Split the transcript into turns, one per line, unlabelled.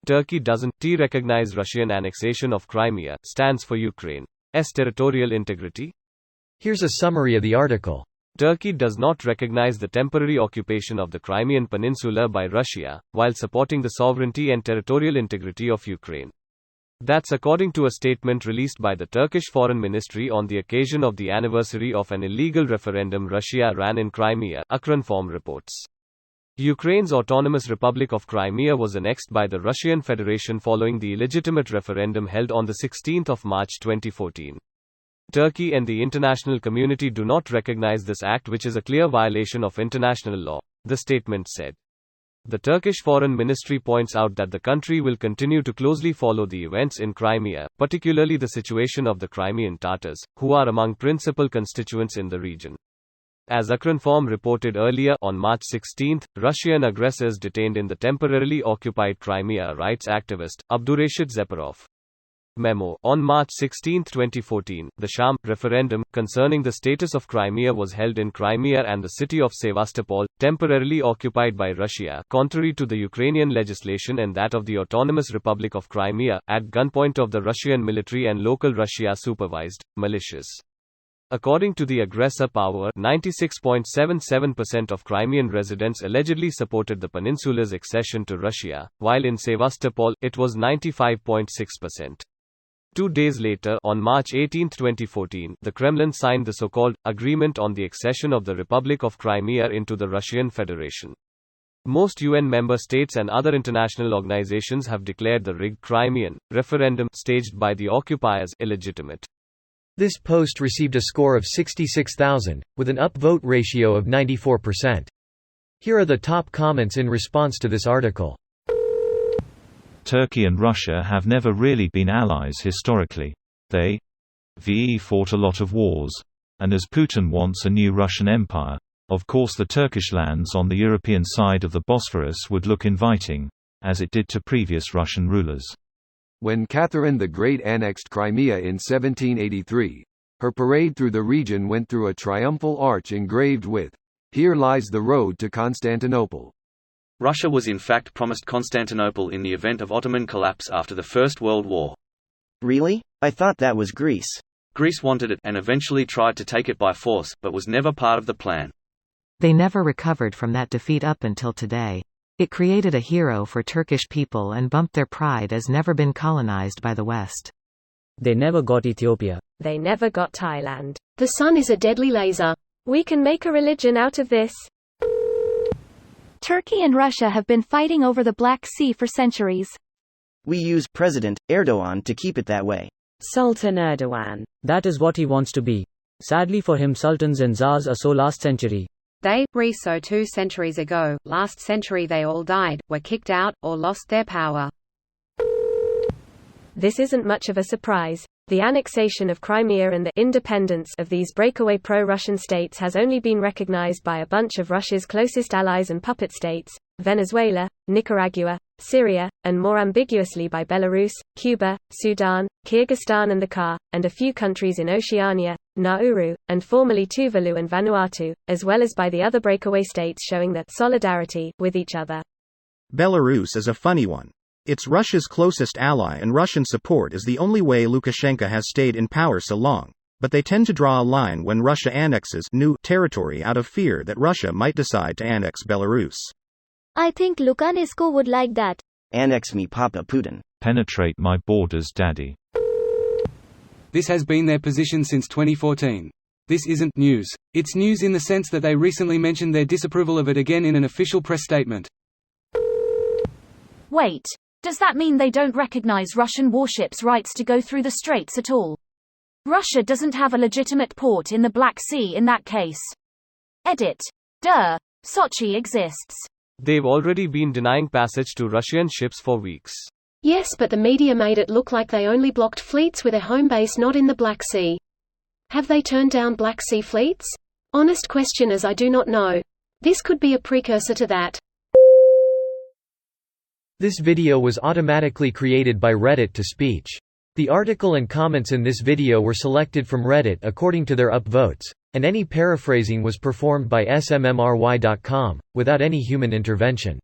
Turkey doesn't recognize Russian annexation of Crimea, stands for Ukraine's territorial integrity.
Here's a summary of the article.
Turkey does not recognize the temporary occupation of the Crimean Peninsula by Russia, while supporting the sovereignty and territorial integrity of Ukraine. That's according to a statement released by the Turkish Foreign Ministry on the occasion of the anniversary of an illegal referendum Russia ran in Crimea, Ukrinform reports. Ukraine's autonomous Republic of Crimea was annexed by the Russian Federation following the illegitimate referendum held on 16 March 2014. Turkey and the international community do not recognize this act, which is a clear violation of international law, the statement said. The Turkish Foreign Ministry points out that the country will continue to closely follow the events in Crimea, particularly the situation of the Crimean Tatars, who are among principal constituents in the region. As Ukrinform reported earlier, on March 16, Russian aggressors detained in the temporarily occupied Crimea rights activist, Abdurashid Zaparov. Memo. On March 16, 2014, the Sham referendum concerning the status of Crimea was held in Crimea and the city of Sevastopol, temporarily occupied by Russia, contrary to the Ukrainian legislation and that of the Autonomous Republic of Crimea, at gunpoint of the Russian military and local Russia-supervised militias. According to the aggressor power, 96.77% of Crimean residents allegedly supported the peninsula's accession to Russia, while in Sevastopol, it was 95.6%. 2 days later, on March 18, 2014, the Kremlin signed the so-called agreement on the accession of the Republic of Crimea into the Russian Federation. Most UN member states and other international organizations have declared the rigged Crimean referendum staged by the occupiers illegitimate.
This post received a score of 66,000, with an upvote ratio of 94%. Here are the top comments in response to this article.
Turkey and Russia have never really been allies historically. They fought a lot of wars. And as Putin wants a new Russian empire, of course the Turkish lands on the European side of the Bosphorus would look inviting, as it did to previous Russian rulers.
When Catherine the Great annexed Crimea in 1783, her parade through the region went through a triumphal arch engraved with, "Here lies the road to Constantinople."
Russia was in fact promised Constantinople in the event of Ottoman collapse after the First World War.
Really? I thought that was Greece.
Greece wanted it and eventually tried to take it by force, but was never part of the plan.
They never recovered from that defeat up until today. It created a hero for Turkish people and bumped their pride as never been colonized by the West.
They never got Ethiopia.
They never got Thailand. The sun is a deadly laser. We can make a religion out of this.
Turkey and Russia have been fighting over the Black Sea for centuries.
We use President Erdogan to keep it that way.
Sultan Erdogan.
That is what he wants to be. Sadly for him, sultans and czars are so last century.
They were so 2 centuries ago. Last century they all died, were kicked out, or lost their power.
This isn't much of a surprise. The annexation of Crimea and the independence of these breakaway pro-Russian states has only been recognized by a bunch of Russia's closest allies and puppet states, Venezuela, Nicaragua, Syria, and more ambiguously by Belarus, Cuba, Sudan, Kyrgyzstan and the Kar, and a few countries in Oceania, Nauru, and formerly Tuvalu and Vanuatu, as well as by the other breakaway states showing their solidarity with each other.
Belarus is a funny one. It's Russia's closest ally and Russian support is the only way Lukashenko has stayed in power so long, but they tend to draw a line when Russia annexes new territory out of fear that Russia might decide to annex Belarus.
I think Lukashenko would like that.
Annex me, Papa Putin.
Penetrate my borders, Daddy.
This has been their position since 2014. This isn't news. It's news in the sense that they recently mentioned their disapproval of it again in an official press statement.
Wait. Does that mean they don't recognize Russian warships' rights to go through the straits at all? Russia doesn't have a legitimate port in the Black Sea in that case. Edit. Duh. Sochi exists.
They've already been denying passage to Russian ships for weeks.
Yes, but the media made it look like they only blocked fleets with a home base not in the Black Sea. Have they turned down Black Sea fleets? Honest question, as I do not know. This could be a precursor to that.
This video was automatically created by Reddit to speech. The article and comments in this video were selected from Reddit according to their upvotes, and any paraphrasing was performed by smmry.com, without any human intervention.